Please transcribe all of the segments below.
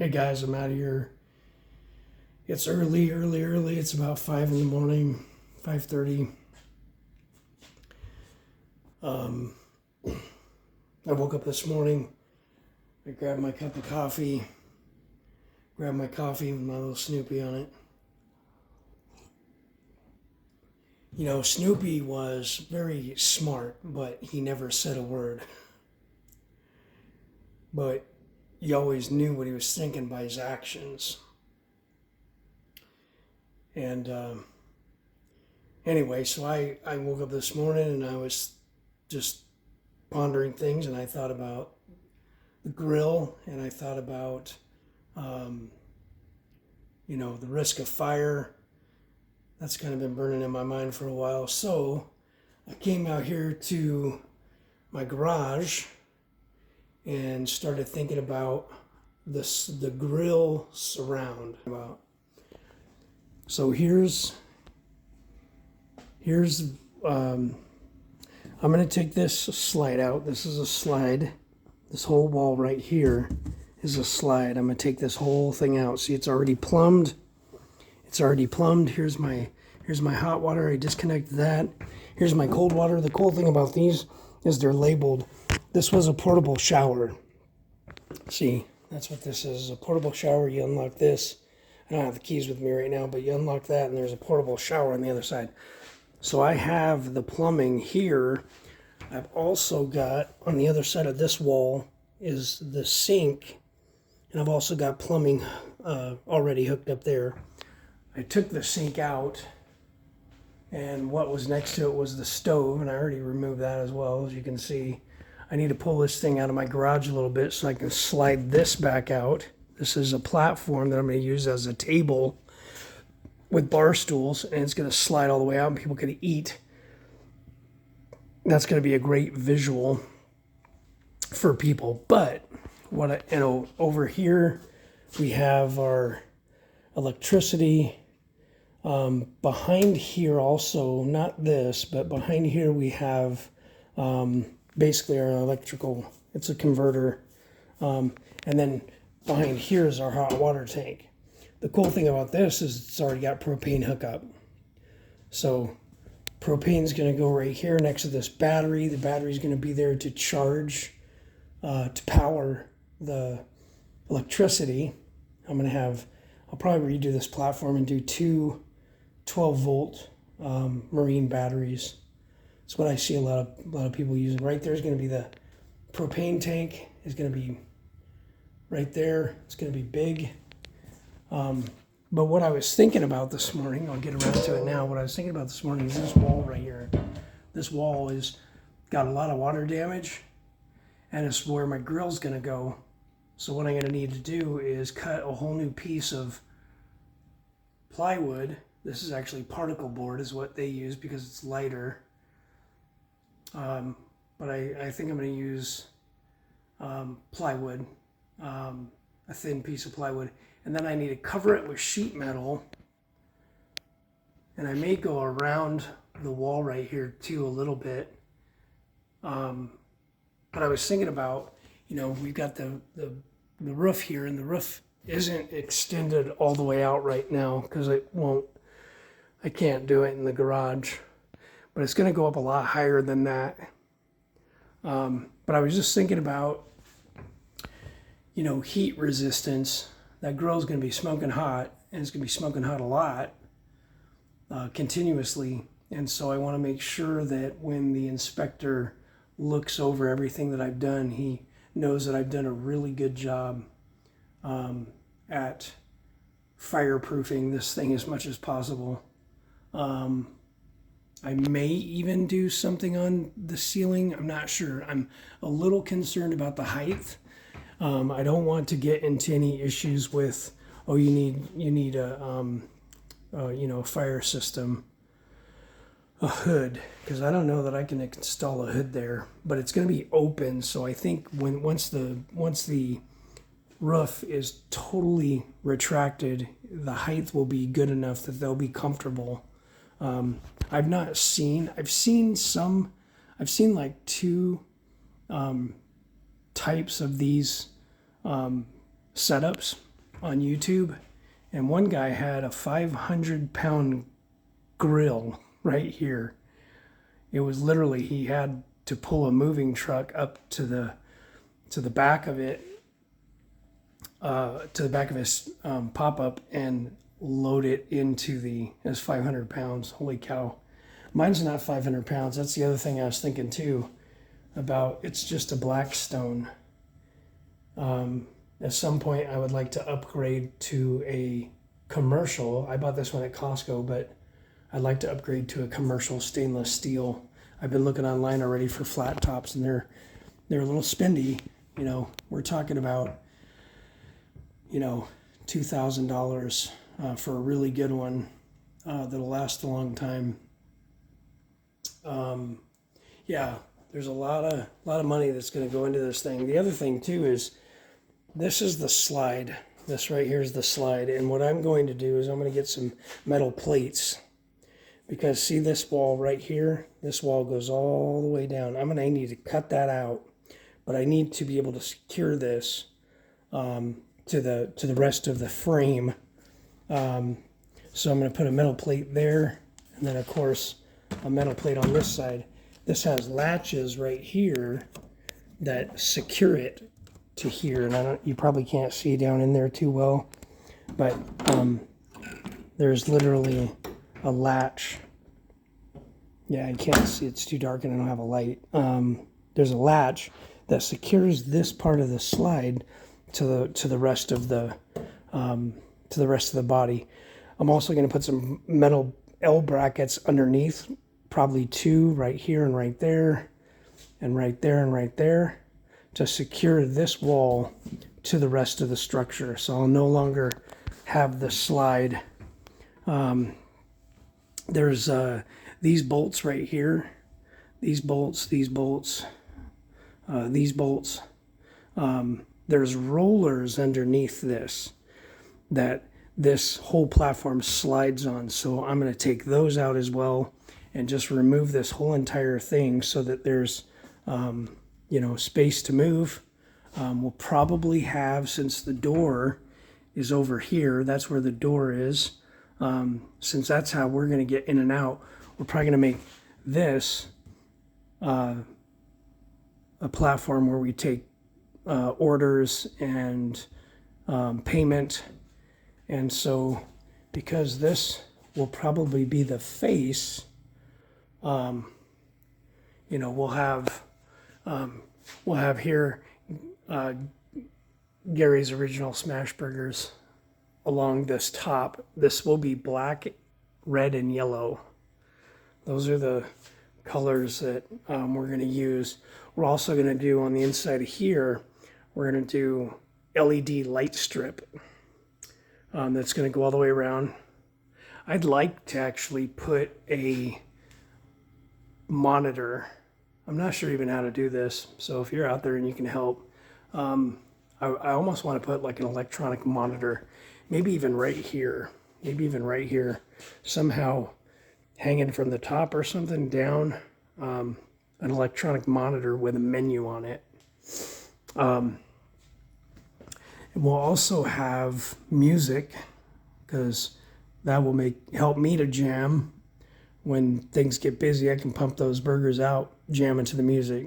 Hey guys, I'm out of here. It's early. It's about 5 in the morning, 5:30. Um, I woke up this morning. I grabbed my cup of coffee, grabbed my coffee with my little Snoopy on it. You know, Snoopy was very smart, but he never said a word. But you always knew what he was thinking by his actions. And anyway, so I woke up this morning and I was just pondering things, and I thought about the grill, and I thought about, um, the risk of fire. That's kind of been burning in my mind for a while. So I came out here to my garage and started thinking about the grill surround. So here's I'm gonna take this slide out. This is a slide. This whole wall right here is a slide. I'm gonna take this whole thing out. See, it's already plumbed. Here's my hot water. I disconnect that. Here's my cold water. The cool thing about these is they're labeled. This was a portable shower. See, that's what this is, a portable shower. You unlock this. I don't have the keys with me right now, but you unlock that and there's a portable shower on the other side. So I have the plumbing here. I've also got, on the other side of this wall is the sink, and I've also got plumbing already hooked up there. I took the sink out, and what was next to it was the stove, and I already removed that as well. As you can see, I need to pull this thing out of my garage a little bit so I can slide this back out. This is a platform that I'm going to use as a table with bar stools, and it's going to slide all the way out and people can eat. That's going to be a great visual for people. But over here we have our electricity. Behind here also, not this, but behind here we have basically our electrical. It's a converter. And then behind here is our hot water tank. The cool thing about this is it's already got propane hookup. So propane's going to go right here next to this battery. The battery's going to be there to charge, to power the electricity. I'll probably redo this platform and do two 12-volt marine batteries. That's what I see a lot of people using. Right there's going to be the propane tank. Is going to be right there. It's going to be big. But what I was thinking about this morning, I'll get around to it now. What I was thinking about this morning is this wall right here. This wall is got a lot of water damage, and it's where my grill's going to go. So what I'm going to need to do is cut a whole new piece of plywood. This is actually particle board is what they use because it's lighter. But I think I'm going to use plywood, a thin piece of plywood. And then I need to cover it with sheet metal. And I may go around the wall right here too a little bit. But I was thinking about, we've got the roof here, and the roof isn't extended all the way out right now because I can't do it in the garage. But it's going to go up a lot higher than that. But I was just thinking about, heat resistance. That grill's going to be smoking hot, and it's going to be smoking hot a lot, continuously. And so I want to make sure that when the inspector looks over everything that I've done, he knows that I've done a really good job at fireproofing this thing as much as possible. I may even do something on the ceiling. I'm not sure. I'm a little concerned about the height. I don't want to get into any issues with, you need a fire system, a hood, because I don't know that I can install a hood there. But it's going to be open, so I think once the roof is totally retracted, the height will be good enough that they'll be comfortable. I've seen like two types of these setups. on YouTube, and one guy had a 500-pound grill right here. It was literally, he had to pull a moving truck up to the back of it, to the back of his pop-up, and load it into it's 500 pounds. Holy cow. Mine's not 500 pounds. That's the other thing I was thinking too about. It's just a Blackstone. At some point I would like to upgrade to a commercial. I bought this one at Costco, but I'd like to upgrade to a commercial stainless steel. I've been looking online already for flat tops, and they're a little spendy. You know, we're talking about, you know, $2,000 for a really good one that'll last a long time. Yeah, there's a lot of money that's going to go into this thing. The other thing too is, this is the slide. This right here is the slide, and what I'm going to do is I'm going to get some metal plates, because see this wall right here? This wall goes all the way down. I'm going to need to cut that out, but I need to be able to secure this to the rest of the frame. So I'm going to put a metal plate there, and then of course a metal plate on this side. This has latches right here that secure it to here, and you probably can't see down in there too well, but there's literally a latch. Yeah, I can't see, it's too dark and I don't have a light. There's a latch that secures this part of the slide to the rest of the body. I'm also going to put some metal L brackets underneath, probably 2 right here and right there, and right there and right there, to secure this wall to the rest of the structure. So I'll no longer have the slide. There's these bolts right here, these bolts. There's rollers underneath this that this whole platform slides on. So I'm going to take those out as well and just remove this whole entire thing so that there's you know, space to move. We'll probably have, since the door is over here, that's where the door is, since that's how we're going to get in and out, we're probably going to make this a platform where we take orders and payment. And so because this will probably be the face, you know, we'll have here Gary's Original Smash Burgers along this top. This will be black, red, and yellow. Those are the colors that we're going to use. We're also going to do on the inside of here, we're going to do LED light strip that's going to go all the way around. I'd like to actually put a monitor. I'm not sure even how to do this, so if you're out there and you can help, I almost want to put like an electronic monitor, maybe even right here, somehow hanging from the top or something down, an electronic monitor with a menu on it. And we'll also have music, because that will help me to jam. When things get busy, I can pump those burgers out, jam into the music.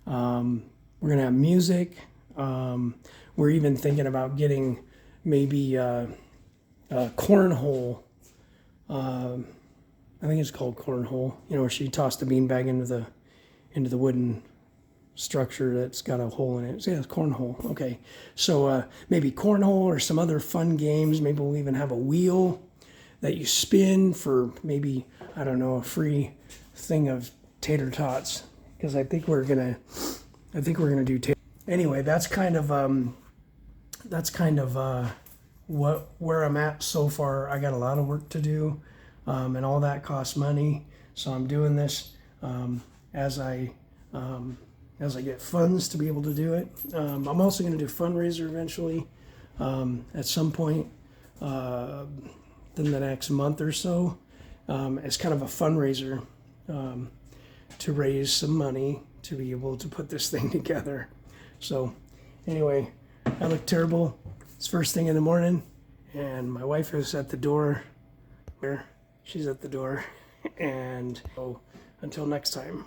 We're gonna have music. We're even thinking about getting maybe a cornhole. I think it's called cornhole. You know, where she tossed a beanbag into the wooden structure that's got a hole in it. So yeah, it's cornhole. Okay, so maybe cornhole or some other fun games. Maybe we'll even have a wheel that you spin for maybe, I don't know, a free thing of tater tots, because I think we're gonna do tater. Anyway, that's kind of where I'm at so far. I got a lot of work to do, and all that costs money. So I'm doing this as I get funds to be able to do it. I'm also going to do a fundraiser eventually at some point in the next month or so. As kind of a fundraiser to raise some money to be able to put this thing together. So anyway, I look terrible. It's first thing in the morning, and my wife is at the door. She's at the door, and so until next time.